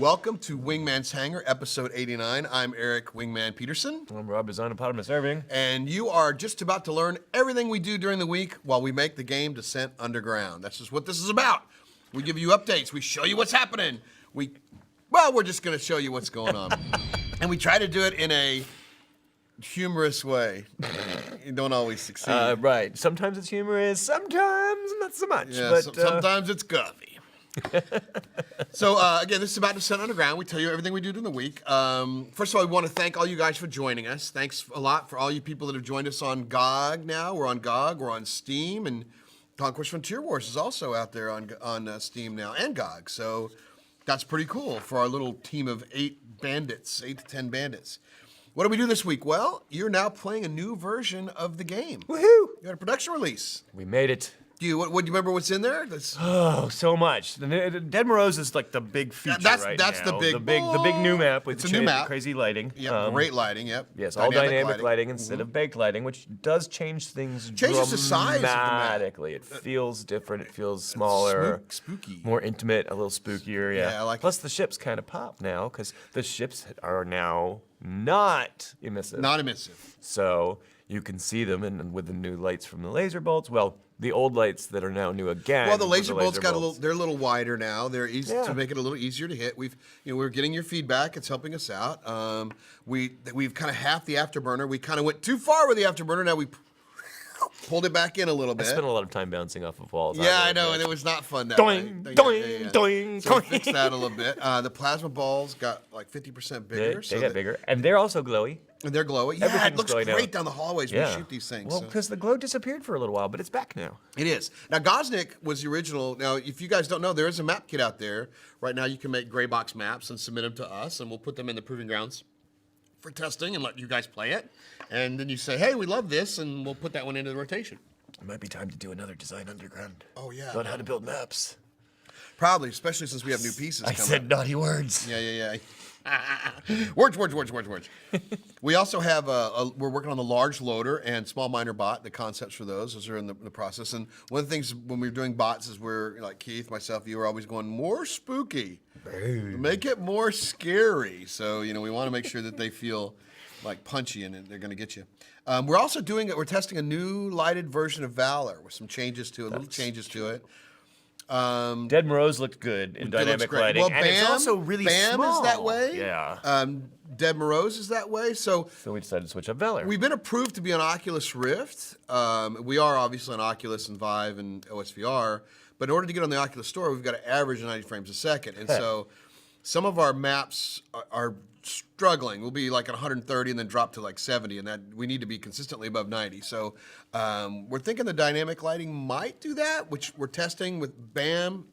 Welcome to Wingman's Hangar, episode 89. I'm Eric Wingman Peterson. I'm Rob, Designopotamus, Irving. And you are just about to learn everything we do during the week while we make the game Descent Underground. That's just what this is about. We give you updates. We show you what's happening. We're just going to show you what's going on. And we try to do it in a humorous way. You don't always succeed. Right. Sometimes it's humorous, sometimes not so much. Yeah, but, sometimes it's guffy. So again, this is about Descent Underground. We tell you everything we do during the week. First of all, we want to thank all you guys for joining us. Thanks a lot for all you people that have joined us on GOG now. We're on GOG, we're on Steam, and Conquest Frontier Wars is also out there on Steam now and GOG. So that's pretty cool for our little team of 8 to 10 bandits. What do we do this week? Well, you're now playing a new version of the game. Woohoo! You got a production release. We made it. Do you remember what's in there? Oh, so much. Dead Morose is like the big feature that's right the now. big the big new map with it's a new map. Crazy lighting. Yep, great lighting. Yep. Yes, all dynamic lighting instead of baked lighting, which does change things Changes the size of the map. dramatically. It feels different. It feels smaller, spooky, more intimate, a little spookier. Yeah, I like Plus the ships kind of pop now because the ships are now not emissive. Not emissive. So you can see them, and with the new lights from the laser bolts, well, the old lights that are now new again. Well, the laser bolts they're a little wider now. They're easy Yeah. to make it a little easier to hit. We're getting your feedback. It's helping us out. We've kind of halved the afterburner. We kind of went too far with the afterburner. Now we pulled it back in a little bit. I spent a lot of time bouncing off of walls. Yeah, I know, and it was not fun that Doing, way. doing, doing, So we fixed that a little bit. The plasma balls got like 50% bigger. They get bigger, and they're also glowy. And they're glowy. Yeah, it Everything's looks glowing great now. down the hallways when we shoot these things. Well, so. because the glow disappeared for a little while, but it's back now. It is. Now, Gosnick was the original. Now, if you guys don't know, there is a map kit out there. Right now, you can make gray box maps and submit them to us, and we'll put them in the Proving Grounds for testing and let you guys play it. And then you say, hey, we love this, and we'll put that one into the rotation. It might be time to do another Design Underground. Oh, yeah. On how to build maps. Probably, especially since we have new pieces coming. I said naughty words. Yeah. Words. We also have we're working on the large loader and small miner bot. The concepts for those are in the process. And one of the things when we're doing bots is we're like Keith, myself, you are always going more spooky, make it more scary. So we want to make sure that they feel like punchy and they're going to get you. We're testing a new lighted version of Valor with some changes to it, little changes to it. Dead Morose looked good in dynamic lighting, well, and it's also really Bam small. is that way. Yeah. Dead Morose is that way. So we decided to switch up Valor. we've been approved to be on Oculus Rift. We are obviously on Oculus and Vive and OSVR, but in order to get on the Oculus Store, we've got to average 90 frames a second. And so some of our maps are struggling. We'll be like at 130 and then drop to like 70, and that we need to be consistently above 90. So we're thinking the dynamic lighting might do that, which we're testing with BAM,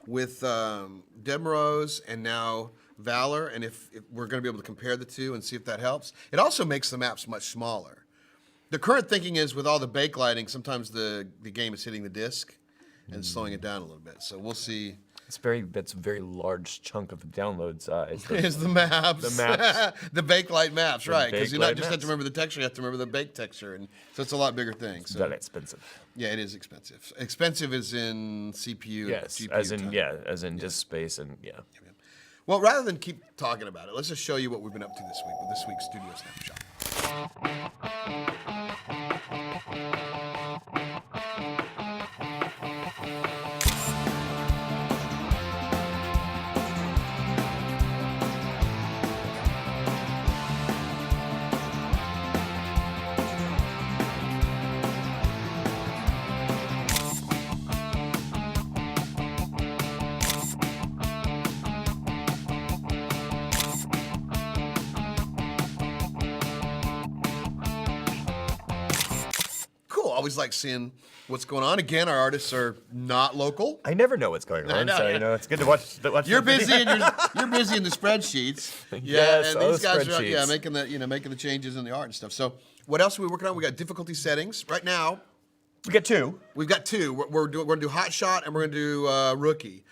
with Dead Morose, and now Valor, and if we're going to be able to compare the two and see if that helps. It also makes the maps much smaller. The current thinking is with all the bake lighting, sometimes the game is hitting the disc and slowing it down a little bit. So we'll see. That's a very large chunk of the download size. Is the maps. The maps. The bake light maps, right. Because you not just have maps. to remember the texture, you have to remember the bake texture. And so it's a lot bigger thing. It's So very expensive. yeah, it is expensive. Expensive is in CPU. Yes, GPU as time. in disk space and yeah. Well, rather than keep talking about it, let's just show you what we've been up to this week with this week's Studio Snapshot. Always like seeing what's going on. Again, our artists are not local. I never know what's going on, so it's good to watch. You're busy, and you're busy in the spreadsheets. Yeah, Yes, and these guys are spreadsheets. making the changes in the art and stuff. So, what else are we working on? We got difficulty settings right now. We got 2. We've got 2. We're going to do hot shot and we're going to do rookie.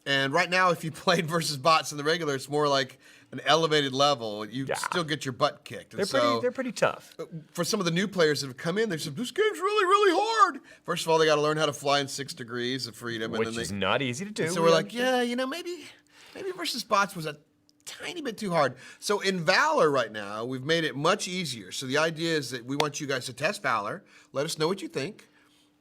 And right now, if you played versus bots in the regular, it's more like an elevated level. You still get your butt kicked. And They're pretty tough. For some of the new players that have come in, they said, this game's really, really hard. First of all, they got to learn how to fly in 6 degrees of freedom. Which is not easy to do. So we're like, maybe maybe versus bots was a tiny bit too hard. So in Valor right now, we've made it much easier. So the idea is that we want you guys to test Valor. Let us know what you think.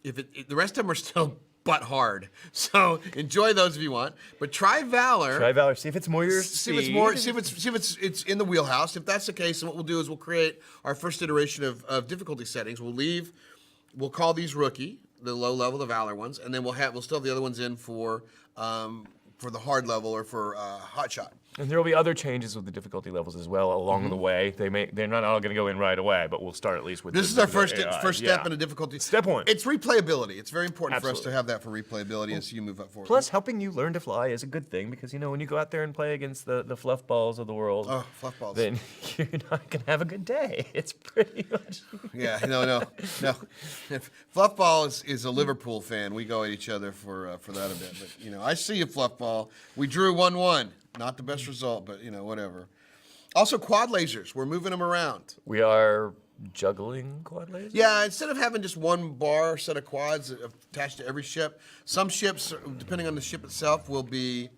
If the rest of them are still butt hard, so enjoy those if you want. But try Valor. Try Valor. See if it's more your See if it's speed. more. See if it's in the wheelhouse. If that's the case, then what we'll do is we'll create our first iteration of difficulty settings. We'll call these rookie, the low level, the Valor ones, and then we'll still have the other ones in for the hard level or for hotshot. And there will be other changes with the difficulty levels as well along the way. They're not all going to go in right away, but we'll start at least with. This is our first step in a difficulty. Step 1. It's replayability. It's very important for us Absolutely. to have that for replayability as you move up forward. Plus, helping you learn to fly is a good thing because when you go out there and play against the fluff balls of the world, fluff balls. then you're not going to have a good day. It's pretty much. Yeah, no. If Fluffball is a Liverpool fan, we go at each other for that a bit. But I see you, Fluffball. We drew 1-1. Not the best result, but whatever. Also, quad lasers. We're moving them around. We are juggling quad lasers? Yeah, instead of having just one bar set of quads attached to every ship, some ships, depending on the ship itself, will be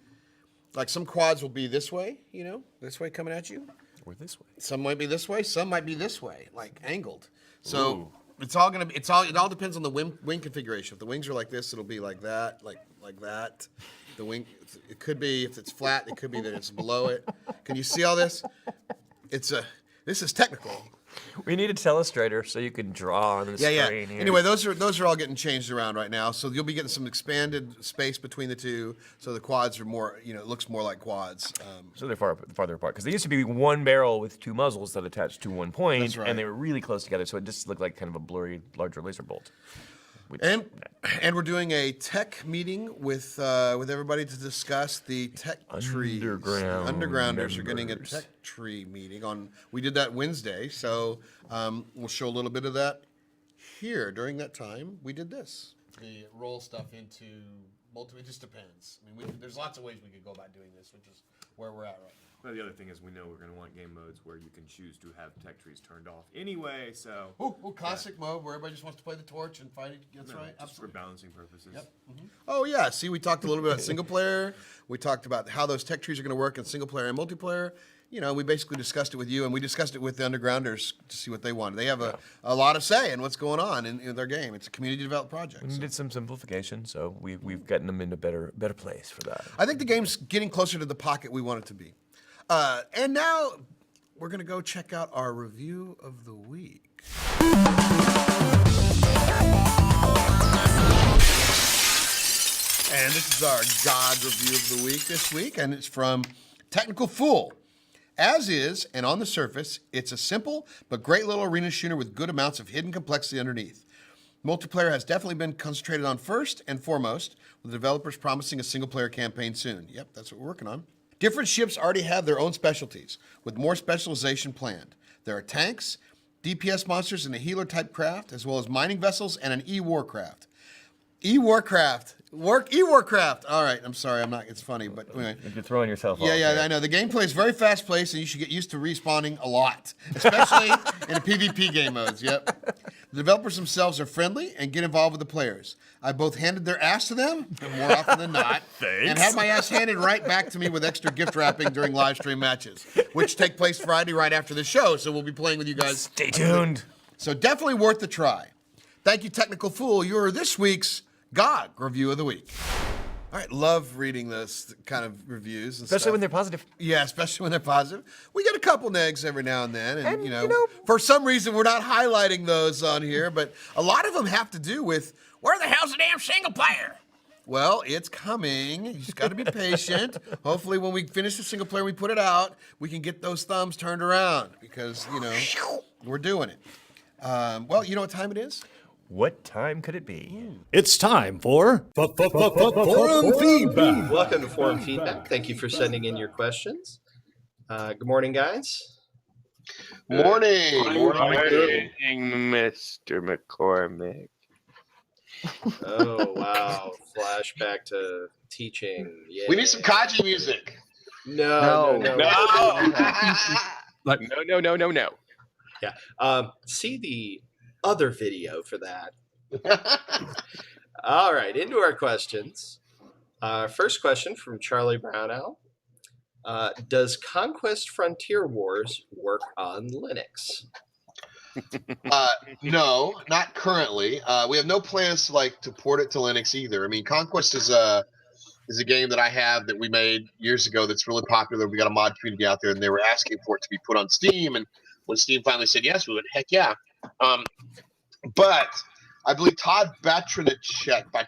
like some quads will be this way, this way coming at you. Or this way. Some might be this way. Some might be this way, like angled. So it's all gonna be. It all depends on the wing configuration. If the wings are like this, it'll be like that, like that. The wing. It could be if it's flat. It could be that it's below it. Can you see all this? This is technical. We need a telestrator so you can draw on the screen here. Anyway, those are all getting changed around right now. So you'll be getting some expanded space between the two. So the quads are more, it looks more like quads. So they're farther apart because they used to be one barrel with two muzzles that attached to one point, That's right. and they were really close together. So it just looked like kind of a blurry, larger laser bolt. And we're doing a tech meeting with everybody to discuss the tech trees. Undergrounders are getting a tech tree meeting on. We did that Wednesday, so we'll show a little bit of that here. During that time, we did this. We roll stuff into multiple. It just depends. I mean, there's lots of ways we could go about doing this, which is where we're at right now. Well, the other thing is we know we're going to want game modes where you can choose to have tech trees turned off anyway, so... Classic mode where everybody just wants to play the torch and fight it. That's right. Just for balancing purposes. Yep. Mm-hmm. Oh, yeah. See, we talked a little bit about single player. We talked about how those tech trees are going to work in single player and multiplayer. We basically discussed it with you, and we discussed it with the Undergrounders to see what they wanted. They have a lot of say in what's going on in their game. It's a community-developed project. We needed some simplification, so we've gotten them into a better place for that. I think the game's getting closer to the pocket we want it to be. And now we're going to go check out our review of the week. And this is our God review of the week this week, and it's from Technicalfool. As is, and on the surface, it's a simple but great little arena shooter with good amounts of hidden complexity underneath. Multiplayer has definitely been concentrated on first and foremost, with the developers promising a single-player campaign soon. Yep, that's what we're working on. Different ships already have their own specialties, with more specialization planned. There are tanks, DPS monsters, and a healer-type craft, as well as mining vessels and an E-Warcraft. E-Warcraft. E-Warcraft. All right, I'm sorry, it's funny, but anyway. You're throwing yourself off. Yeah, I know. The gameplay is very fast-paced, and you should get used to respawning a lot, especially in the PvP game modes, yep. The developers themselves are friendly and get involved with the players. I both handed their ass to them, more often than not, and had my ass handed right back to me with extra gift wrapping during live stream matches, which take place Friday right after the show, so we'll be playing with you guys. Stay tuned. So definitely worth the try. Thank you, Technicalfool. You're this week's GOG Review of the Week. All right, love reading those kind of reviews. And Especially stuff. when they're positive. Yeah, especially when they're positive. We get a couple negs every now and then. And, for some reason, we're not highlighting those on here, but a lot of them have to do with, where the hell's the damn single player? Well, it's coming. You just got to be patient. Hopefully, when we finish the single player, we put it out, we can get those thumbs turned around because, we're doing it. Well, you know what time it is? What time could it be? It's time for Forum Feedback. Welcome to Forum Feedback. Thank you for sending in your questions. Good morning, guys. Morning, Mr. McCormick. Oh, wow. Flashback to teaching. Yeah. We need some Kaji music. No. No. Yeah. See the other video for that. All right, into our questions. First question from Charlie Brownell. Does Conquest Frontier Wars work on Linux? No, not currently. We have no plans to port it to Linux either. I mean, Conquest is a game that I have that we made years ago that's really popular. We got a mod community out there, and they were asking for it to be put on Steam. And when Steam finally said yes, we went, heck yeah. But I believe Todd Batrinacek, how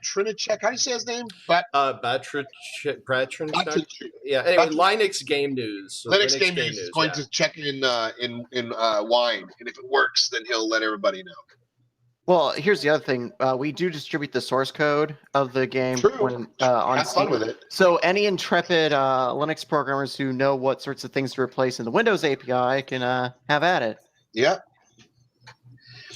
do you say his name? Batrinchuk. Batrinchuk. Yeah. Anyway, Batrinchuk. Linux Game News. So Linux Game News is going to check in Wine, and if it works, then he'll let everybody know. Well, here's the other thing. We do distribute the source code of the game True. On Have Steam. fun with it. So any intrepid Linux programmers who know what sorts of things to replace in the Windows API can have at it. Yeah.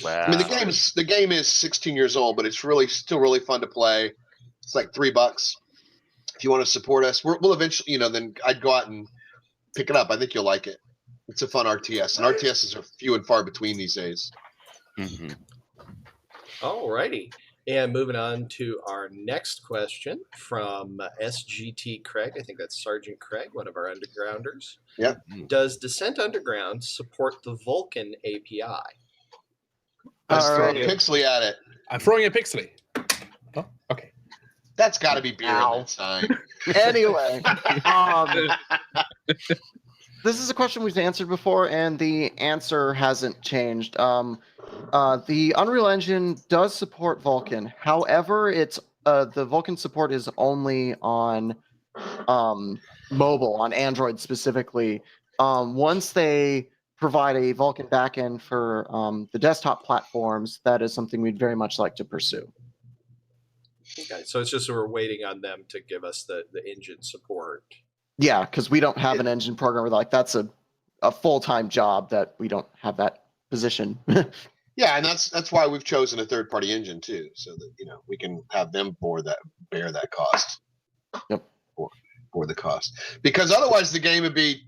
Wow. I mean, the game is 16 years old, but it's still really fun to play. It's like $3. If you want to support us, we'll eventually, then I'd go out and pick it up. I think you'll like it. It's a fun RTS, and RTSs are few and far between these days. Mm-hmm. All righty. And moving on to our next question from SGT Craig. I think that's Sergeant Craig, one of our undergrounders. Yeah. Does Descent Underground support the Vulkan API? Let's throw Alrighty. Pixley at it. I'm throwing a Pixley. Oh, okay. That's got to be beer Ow. on that sign. Anyway, this is a question we've answered before, and the answer hasn't changed. The Unreal Engine does support Vulkan. However, it's the Vulkan support is only on mobile, on Android specifically. Once they provide a Vulkan backend for the desktop platforms, that is something we'd very much like to pursue. Okay, so it's just we're waiting on them to give us the engine support. Yeah, because we don't have an engine programmer. Like that's a full-time job that we don't have that position. Yeah, and that's why we've chosen a third-party engine too, so that we can have them bear that cost. Yep. For the cost, because otherwise the game would be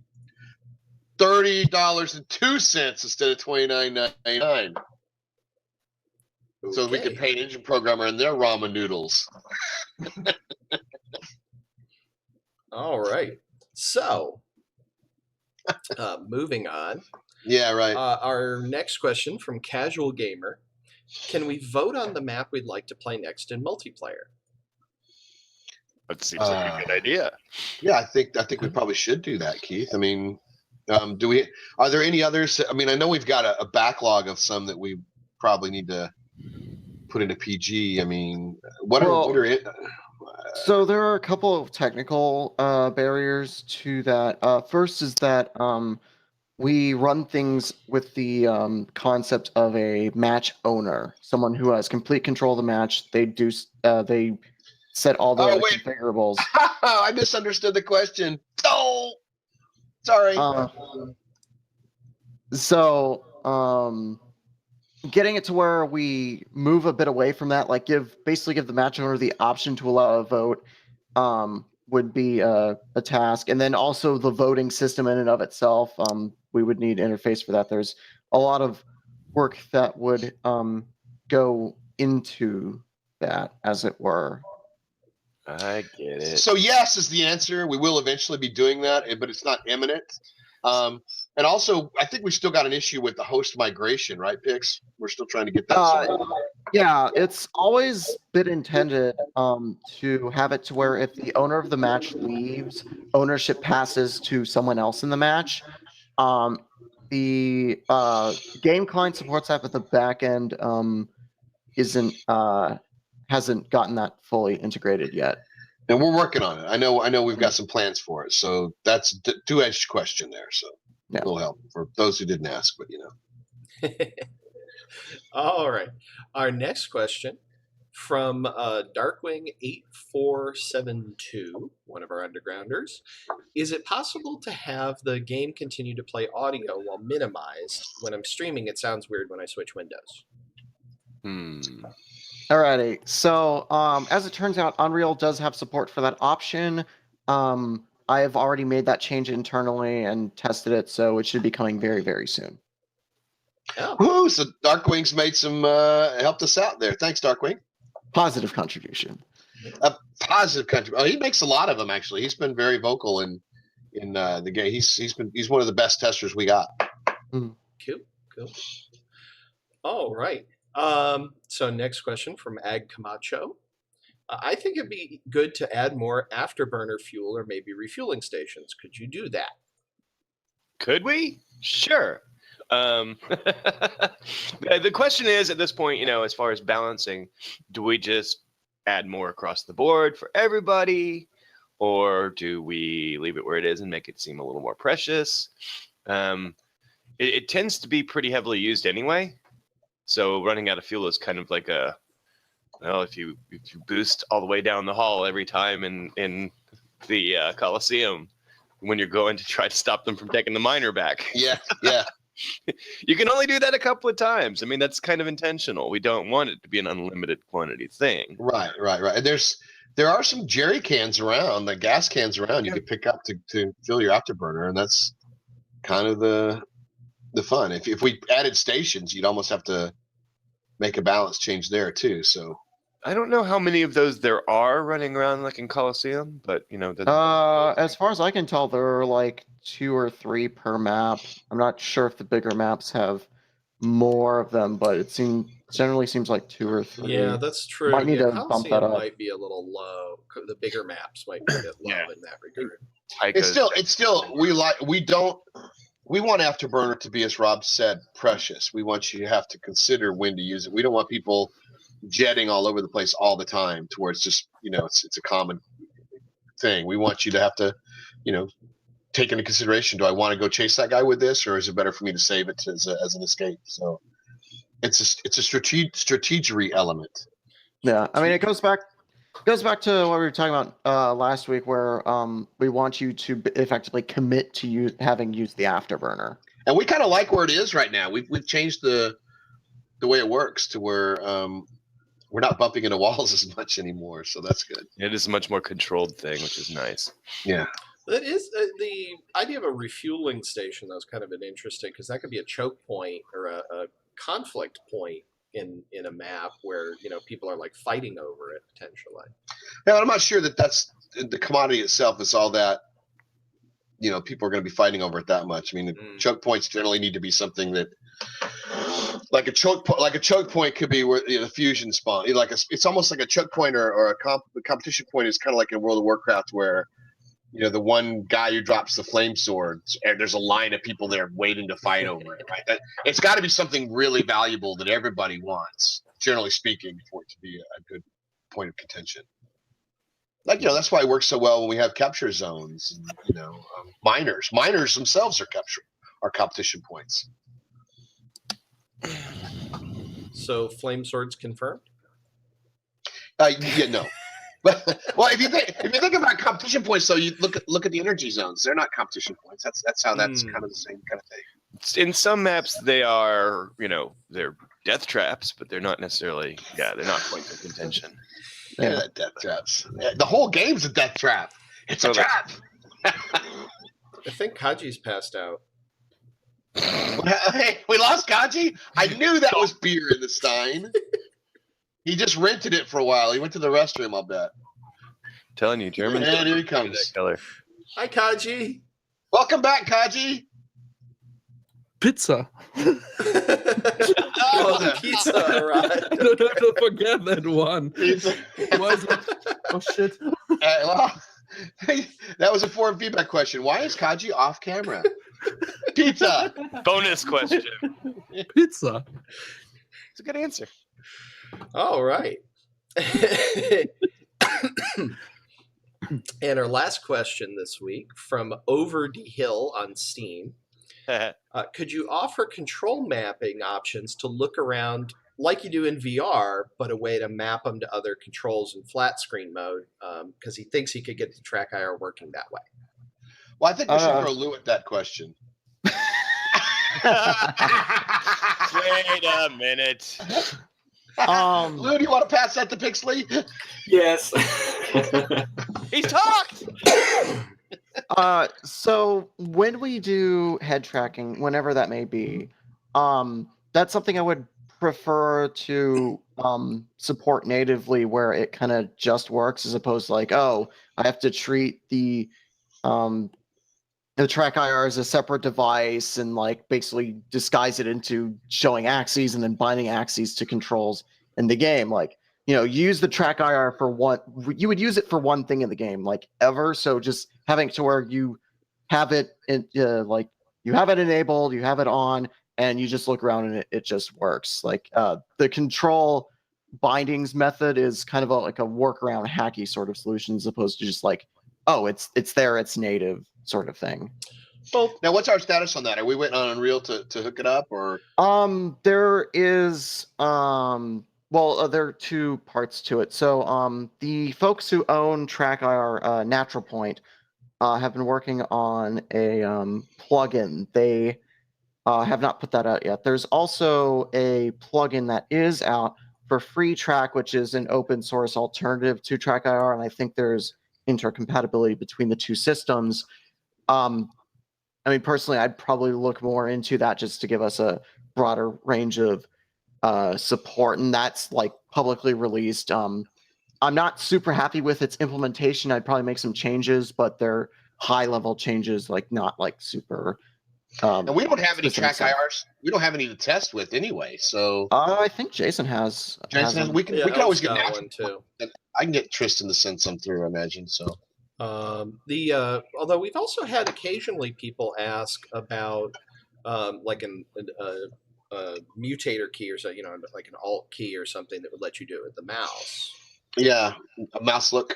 $30.02 instead of $29.99. So we could pay an engine programmer and their ramen noodles. All right. So, moving on. Yeah, right. Our next question from Casual Gamer. Can we vote on the map we'd like to play next in multiplayer? That seems like a good idea. Yeah, I think we probably should do that, Keith. I mean, are there any others? I mean, I know we've got a backlog of some that we probably need to put into PG. I mean, what are it? So there are a couple of technical barriers to that. First is that we run things with the concept of a match owner, someone who has complete control of the match. They set all the configurables. I misunderstood the question. Oh, sorry. Getting it to where we move a bit away from that, like basically give the match owner the option to allow a vote, would be a task. And then also the voting system in and of itself, we would need interface for that. There's a lot of work that would go into that, as it were. I get it. So yes is the answer. We will eventually be doing that, but it's not imminent. And also, I think we still got an issue with the host migration, right, Pix? We're still trying to get that sorted. Yeah, it's always been intended to have it to where if the owner of the match leaves, ownership passes to someone else in the match. The game client supports that, but the back end hasn't gotten that fully integrated yet. And we're working on it. I know we've got some plans for it. So that's a two-edged question there. So yeah. It'll help for those who didn't ask, but All right. Our next question from Darkwing8472, one of our undergrounders. Is it possible to have the game continue to play audio while minimized? When I'm streaming, it sounds weird when I switch windows. Alrighty. So as it turns out, Unreal does have support for that option. I have already made that change internally and tested it, so it should be coming very, very soon. Oh. Woo, so Darkwing's made some helped us out there. Thanks, Darkwing. Positive contribution. A positive contribution. Oh, he makes a lot of them actually. He's been very vocal in in the game. He's one of the best testers we got. Cool. All right. So next question from Ag Camacho. I think it'd be good to add more afterburner fuel or maybe refueling stations. Could you do that? Could we? Sure. The question is, at this point, as far as balancing, do we just add more across the board for everybody, or do we leave it where it is and make it seem a little more precious? It tends to be pretty heavily used anyway, so running out of fuel is kind of like if you boost all the way down the hall every time in the Coliseum when you're going to try to stop them from taking the miner back. Yeah. You can only do that a couple of times. I mean, that's kind of intentional. We don't want it to be an unlimited quantity thing. Right. And there are some jerry cans around, the gas cans around you could pick up to fill your afterburner, and that's kind of the fun. If we added stations, you'd almost have to make a balance change there too. So I don't know how many of those there are running around like in Coliseum, but as far as I can tell, there are like 2 or 3 per map. I'm not sure if the bigger maps have more of them, but it generally seems like 2 or 3. Yeah, that's true. Might need to bump that Coliseum up. might be a little low. The bigger maps might be a bit low in that regard. it's still we want afterburner to be, as Rob said, precious. We want you to have to consider when to use it. We don't want people jetting all over the place all the time to where it's just it's a common thing. We want you to have to take into consideration, do I want to go chase that guy with this, or is it better for me to save it as an escape? So it's a strategery element. Yeah, I mean, it goes back to what we were talking about last week, where we want you to effectively commit to having used the afterburner. And we kind of like where it is right now. We've changed the way it works to where we're not bumping into walls as much anymore, so that's good. It is a much more controlled thing, which is nice. Yeah. That is the idea of a refueling station. That was kind of an interesting, because that could be a choke point or a conflict point in a map where people are like fighting over it potentially. Yeah, I'm not sure that's the commodity itself is all that. People are going to be fighting over it that much. I mean, the choke points generally need to be something that, like a choke point could be where the fusion spawn. It's almost like a choke point or a competition point is kind of like in World of Warcraft where the one guy who drops the flame sword, and there's a line of people there waiting to fight over it. Right? It's got to be something really valuable that everybody wants, generally speaking, for it to be a good point of contention. That's why it works so well when we have capture zones. And, miners themselves are competition points. So flame swords confirmed? No. But well, if you think about competition points, though, you look at the energy zones. They're not competition points. That's how that's kind of the same kind of thing. In some maps, they are they're death traps, but they're not necessarily they're not points of contention. Yeah, death traps. The whole game's a death trap. It's a trap. I think Kaji's passed out. Hey, we lost Kaji? I knew that was beer in the stein. He just rented it for a while. He went to the restroom, I'll bet. Telling you, German. And here he comes. Hi, Kaji. Welcome back, Kaji. Pizza. Oh, the pizza arrived. Don't forget that one. Pizza. Oh, shit. Well, that was a foreign feedback question. Why is Kaji off camera? Pizza. Bonus question. Pizza. It's a good answer. All right. And our last question this week from Over the Hill on Steam. Could you offer control mapping options to look around like you do in VR, but a way to map them to other controls in flat screen mode? Because he thinks he could get the track IR working that way. Well, I think we should throw Lou at that question. Wait a minute. Lou, do you want to pass that to Pixley? Yes. He talked. So when we do head tracking, whenever that may be, that's something I would prefer to support natively, where it kind of just works, as opposed to like, oh, I have to treat the the track IR is a separate device and like basically disguise it into showing axes and then binding axes to controls in the game. Like, you know, use the track IR for you would use it for one thing in the game, like ever. So just having it to where you have it in, like you have it enabled, you have it on, and you just look around and it just works. Like the control bindings method is kind of like a workaround hacky sort of solution as opposed to just like, oh, it's there, it's native sort of thing. Well, now what's our status on that? Are we waiting on Unreal to hook it up, or? There is there are two parts to it. So the folks who own TrackIR Natural Point have been working on a plugin. They have not put that out yet. There's also a plugin that is out for Free Track, which is an open source alternative to TrackIR, and I think there's intercompatibility between the two systems. I mean, personally, I'd probably look more into that just to give us a broader range of support, and that's like publicly released. I'm not super happy with its implementation. I'd probably make some changes, but they're high-level changes, like not like super. And we don't have any track specific IRs. We don't have any to test with anyway. So I think Jason has. Jason, we can Yeah, we can always Elf's get got natural. one too. I can get Tristan to send some through, I imagine. So Although we've also had occasionally people ask about like a mutator key or so, you know, like an alt key or something that would let you do it with the mouse. yeah, a mouse look.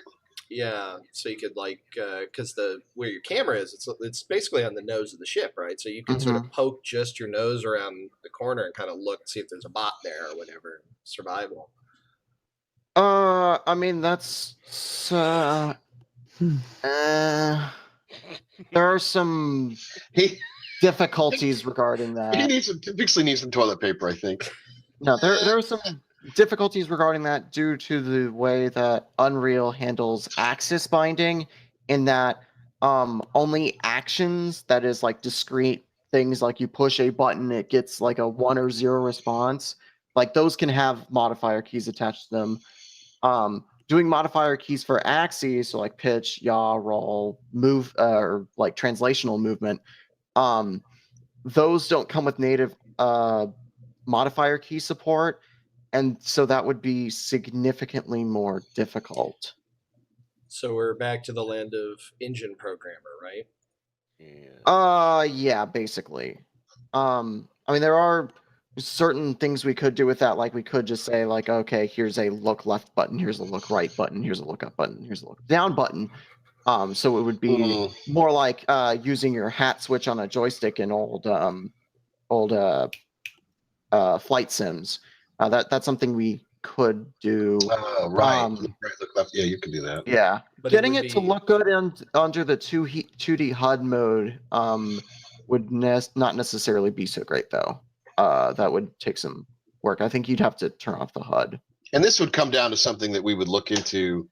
Yeah, so you could like because where your camera is, it's basically on the nose of the ship, right? So you can sort of poke just your nose around the corner and kind of look, see if there's a bot there or whatever. Survival. I mean, that's there are some He difficulties regarding that. Pixley needs some toilet paper, I think. No, there are some difficulties regarding that due to the way that Unreal handles axis binding, in that only actions, that is like discrete things like you push a button, it gets like a 1 or 0 response. Like those can have modifier keys attached to them. Doing modifier keys for axes, so like pitch, yaw, roll, move, or like translational movement, those don't come with native modifier key support, and so that would be significantly more difficult. So we're back to the land of engine programmer, right? Yeah, basically. I mean, there are certain things we could do with that, like we could just say like, okay, here's a look left button, here's a look right button, here's a look up button, here's a look down button. So it would be more like using your hat switch on a joystick in old flight sims. That's something we could do. Right. Look right, look left. Yeah, you can do that. Yeah, But getting would it to be- look good under the 2D HUD mode would not necessarily be so great though. That would take some work. I think you'd have to turn off the HUD. And this would come down to something that we would look into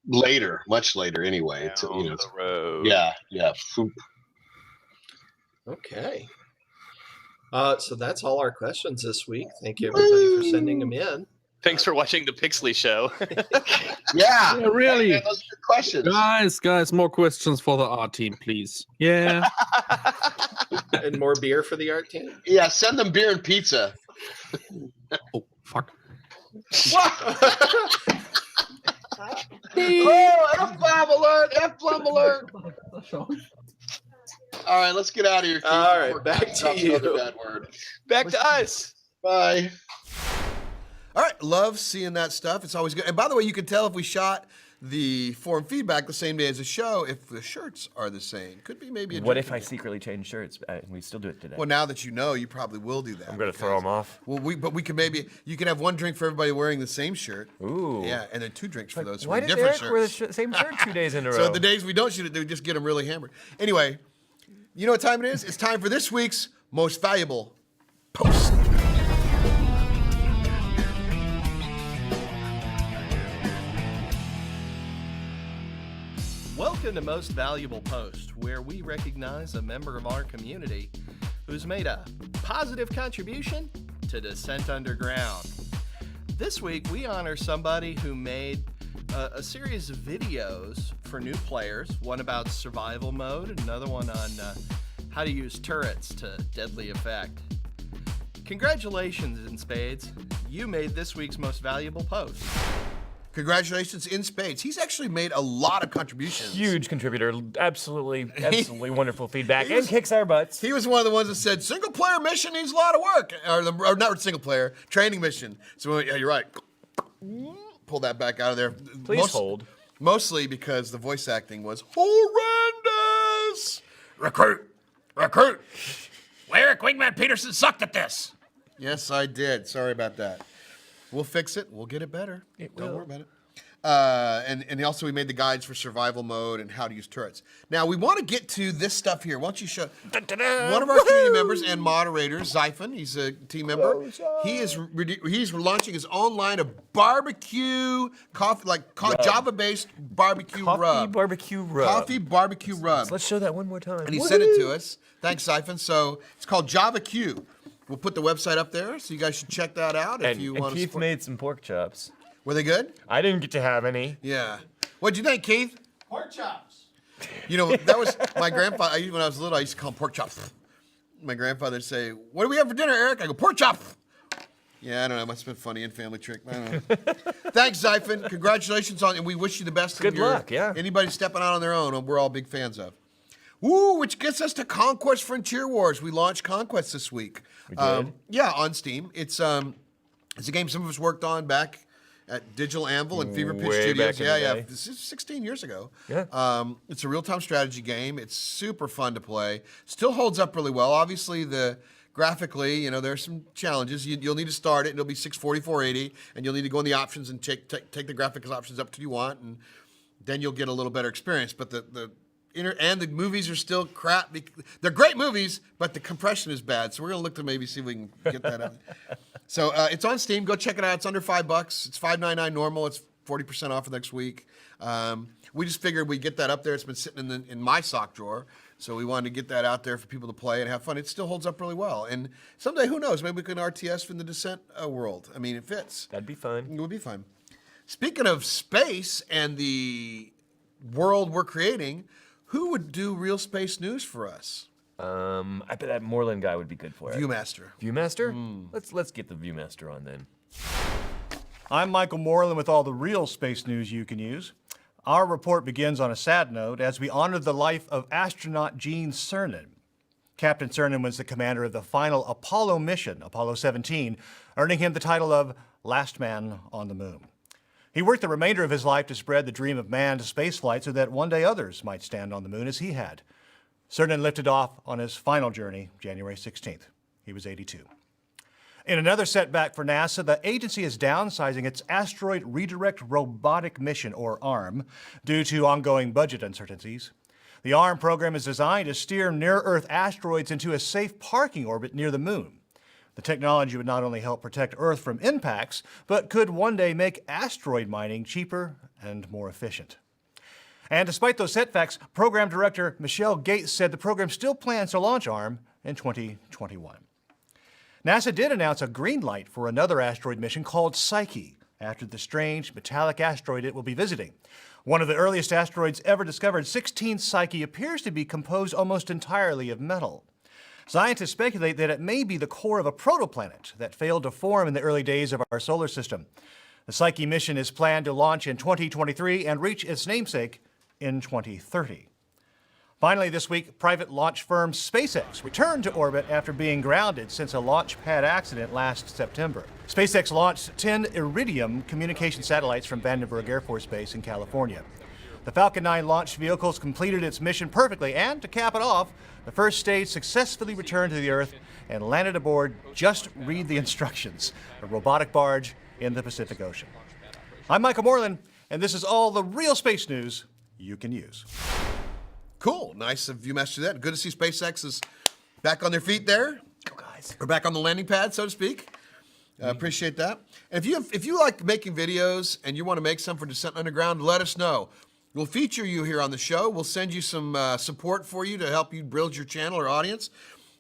later, much later anyway. To, you know, the road. yeah. Okay. So that's all our questions this week. Thank you everybody for sending them in. Thanks for watching the Pixley Show. Yeah. Yeah, really. Man, those are good questions. Guys, more questions for the art team, please. Yeah. And more beer for the art team. Yeah, send them beer and pizza. Oh, fuck. Oh, F-bomb alert! F-bomb alert! All right, let's get out of here. Keith, All right, before back Keith to drops you. another bad word. Back to us. Bye. All right, love seeing that stuff. It's always good. And by the way, you can tell if we shot the forum feedback the same day as the show if the shirts are the same. Could be maybe a What drink if I in there. secretly change shirts and we still do it today? Well, now that you know, you probably will do that. I'm gonna throw them off. Well, we can maybe you can have one drink for everybody wearing the same shirt. Ooh. Yeah, and then 2 drinks for those who Why wear did different Eric wear the shirts. same shirt 2 days in a row? So the days we don't shoot it, they just get them really hammered. Anyway, you know what time it is? It's time for this week's most valuable post. Welcome to Most Valuable Post, where we recognize a member of our community who's made a positive contribution to Descent Underground. This week, we honor somebody who made a series of videos for new players. One about survival mode, and another one on how to use turrets to deadly effect. Congratulations, Inspades. You made this week's most valuable post. Congratulations, in spades. He's actually made a lot of contributions. Huge contributor. Absolutely wonderful feedback. And kicks our butts. He was one of the ones that said, single player mission needs a lot of work. Or not single player, training mission. So, yeah, you're right. Pull that back out of there. Please hold. Mostly because the voice acting was horrendous. Recruit. Eric Wingman Peterson sucked at this. Yes, I did. Sorry about that. We'll fix it. We'll get it better. Don't worry about it. And also we made the guides for survival mode and how to use turrets. Now we want to get to this stuff here. Why don't you show one of our community members and moderators, Xyphon. He's a team member. He's launching his own line of barbecue coffee, Java-based barbecue rub. Coffee barbecue rub. Coffee barbecue rub. So let's show that one more time. And he sent it to us. Thanks, Xyphon. So it's called Java Q. We'll put the website up there, so you guys should check that out if you want to. Keith made some pork chops. Were they good? I didn't get to have any. Yeah. What'd you think, Keith? Pork chops. You know, that was my grandfather. When I was little, I used to call them pork chops. My grandfather would say, "What do we have for dinner, Eric?" I go, "Pork chop." Yeah, I don't know. It must have been funny and family trick. I don't know. Thanks, Xyphon. Congratulations on, and we wish you the best. Good luck. Yeah. Anybody stepping out on their own, we're all big fans of. Woo, which gets us to Conquest Frontier Wars. We launched Conquest this week. We did? Yeah, on Steam. It's a game some of us worked on back at Digital Anvil and Fever Pitch Way Studios. back in the day. This is 16 years ago. Yeah. It's a real-time strategy game. It's super fun to play. Still holds up really well. Obviously, graphically, there's some challenges. You'll need to start it, and it'll be 640, 480, and you'll need to go in the options and take the graphics options up to you want, and then you'll get a little better experience. But the movies are still crap. They're great movies, but the compression is bad. So we're gonna look to maybe see if we can get that out. So it's on Steam. Go check it out. It's under $5. It's $5.99 normal. It's 40% off for next week. We just figured we'd get that up there. It's been sitting in my sock drawer, so we wanted to get that out there for people to play and have fun. It still holds up really well. And someday, who knows? Maybe we can RTS from the Descent world. I mean, it fits. That'd be fun. It would be fun. Speaking of space and the world we're creating. Who would do real space news for us? I bet that Moreland guy would be good for it. Viewmaster. Viewmaster? Let's get the Viewmaster on then. I'm Michael Moreland with all the real space news you can use. Our report begins on a sad note as we honor the life of astronaut Gene Cernan. Captain Cernan was the commander of the final Apollo mission, Apollo 17, earning him the title of Last Man on the Moon. He worked the remainder of his life to spread the dream of manned spaceflight so that one day others might stand on the moon as he had. Cernan lifted off on his final journey January 16th. He was 82. In another setback for NASA, the agency is downsizing its Asteroid Redirect Robotic Mission, or ARM, due to ongoing budget uncertainties. The ARM program is designed to steer near-Earth asteroids into a safe parking orbit near the moon. The technology would not only help protect Earth from impacts, but could one day make asteroid mining cheaper and more efficient. And despite those setbacks, Program Director Michelle Gates said the program still plans to launch ARM in 2021. NASA did announce a green light for another asteroid mission called Psyche, after the strange metallic asteroid it will be visiting. One of the earliest asteroids ever discovered, 16 Psyche, appears to be composed almost entirely of metal. Scientists speculate that it may be the core of a protoplanet that failed to form in the early days of our solar system. The Psyche mission is planned to launch in 2023 and reach its namesake in 2030. Finally, this week, private launch firm SpaceX returned to orbit after being grounded since a launch pad accident last September. SpaceX launched 10 Iridium communication satellites from Vandenberg Air Force Base in California. The Falcon 9 launch vehicles completed its mission perfectly, and to cap it off, the first stage successfully returned to the Earth and landed aboard Just Read the Instructions, a robotic barge in the Pacific Ocean. I'm Michael Moreland, and this is all the real space news you can use. Cool. Nice of Viewmaster to that. Good to see SpaceX is back on their feet there. Go guys. Or back on the landing pad, so to speak. Appreciate that. And if you like making videos and you want to make some for Descent Underground, let us know. We'll feature you here on the show. We'll send you some support for you to help you build your channel or audience.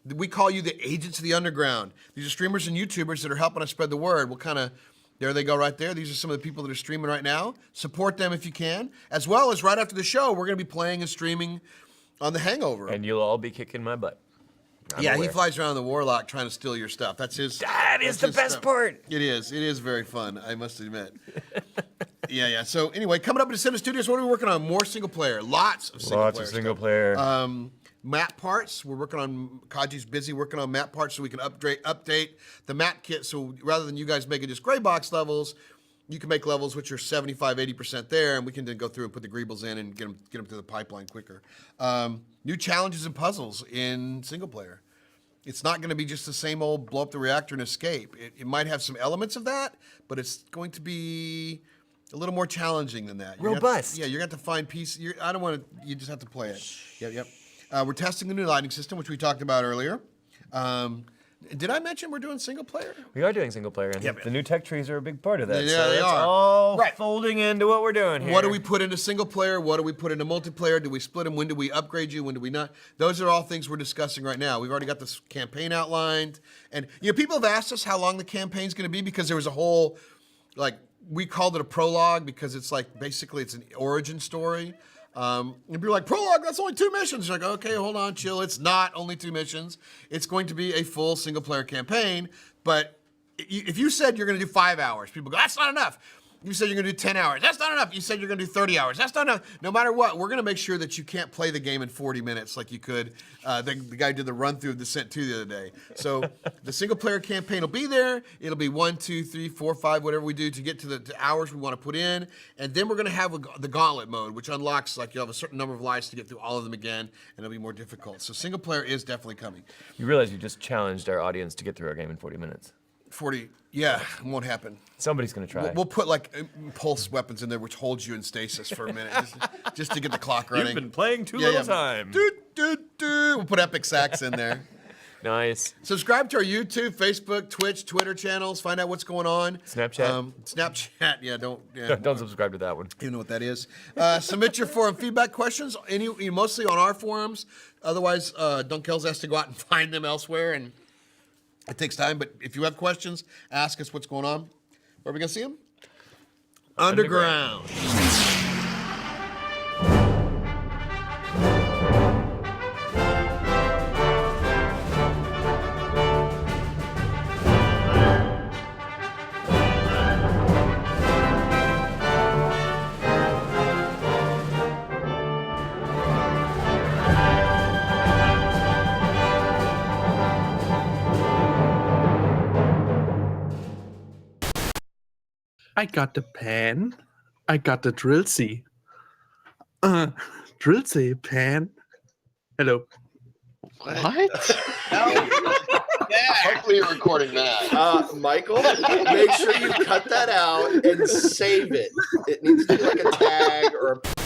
We call you the agents of the underground. These are streamers and YouTubers that are helping us spread the word. We'll kind of There they go right there. These are some of the people that are streaming right now. Support them if you can. As well as right after the show, we're going to be playing and streaming on The Hangover. And you'll all be kicking my butt. I'm he aware. flies around the Warlock trying to steal your stuff. That's his. That is the his best stuff. part. It is. It is very fun, I must admit. Yeah. So anyway, coming up at Descendent Studios, what are we working on? More single player. Lots of single player. Single player. Map parts. We're working on. Kaji's busy working on map parts so we can update the map kit. So rather than you guys making just gray box levels, you can make levels which are 75, 80% there, and we can then go through and put the greebles in and get them through the pipeline quicker. New challenges and puzzles in single player. It's not going to be just the same old blow up the reactor and escape. It might have some elements of that, but it's going to be a little more challenging than that. Robust. You're going to have to find pieces. I don't want to. You just have to play it. Yep. We're testing the new lighting system, which we talked about earlier. Did I mention we're doing single player? We are doing single player, and the new tech trees are a big part of that. Yeah, so they it's are. all Right. folding into what we're doing here. What do we put into single player? What do we put into multiplayer? Do we split them? When do we upgrade you? When do we not? Those are all things we're discussing right now. We've already got this campaign outlined. And people have asked us how long the campaign's going to be because there was a whole, we called it a prologue because it's basically it's an origin story. And people are like, prologue, that's only 2 missions. You're like, okay, hold on, chill. It's not only 2 missions. It's going to be a full single player campaign. But if you said you're going to do 5 hours, people go, that's not enough. You said you're going to do 10 hours. That's not enough. You said you're going to do 30 hours. That's not enough. No matter what, we're going to make sure that you can't play the game in 40 minutes like you could. The guy did the run through of Descent 2 the other day. So the single player campaign will be there. It'll be 1, 2, 3, 4, 5, whatever we do to get to the hours we want to put in. And then we're going to have the gauntlet mode, which unlocks, you'll have a certain number of lives to get through all of them again, and it'll be more difficult. So single player is definitely coming. You realize you just challenged our audience to get through our game in 40 minutes. 40, yeah, it won't happen. Somebody's going to try. We'll put pulse weapons in there, which holds you in stasis for a minute, just to get the clock running. You've been playing too little time. We'll put epic sax in there. Nice. Subscribe to our YouTube, Facebook, Twitch, Twitter channels. Find out what's going on. Snapchat. Snapchat. Yeah, don't subscribe to that one. You know what that is. Submit your forum feedback questions, mostly on our forums. Otherwise, Dunkel's has to go out and find them elsewhere, and it takes time. But if you have questions, ask us what's going on. Where are we going to see them? Underground. I got the pan. I got the drillsy. Drillsy pan. Hello. What? Hopefully you're recording that. Michael, make sure you cut that out and save it. It needs to be like a tag or a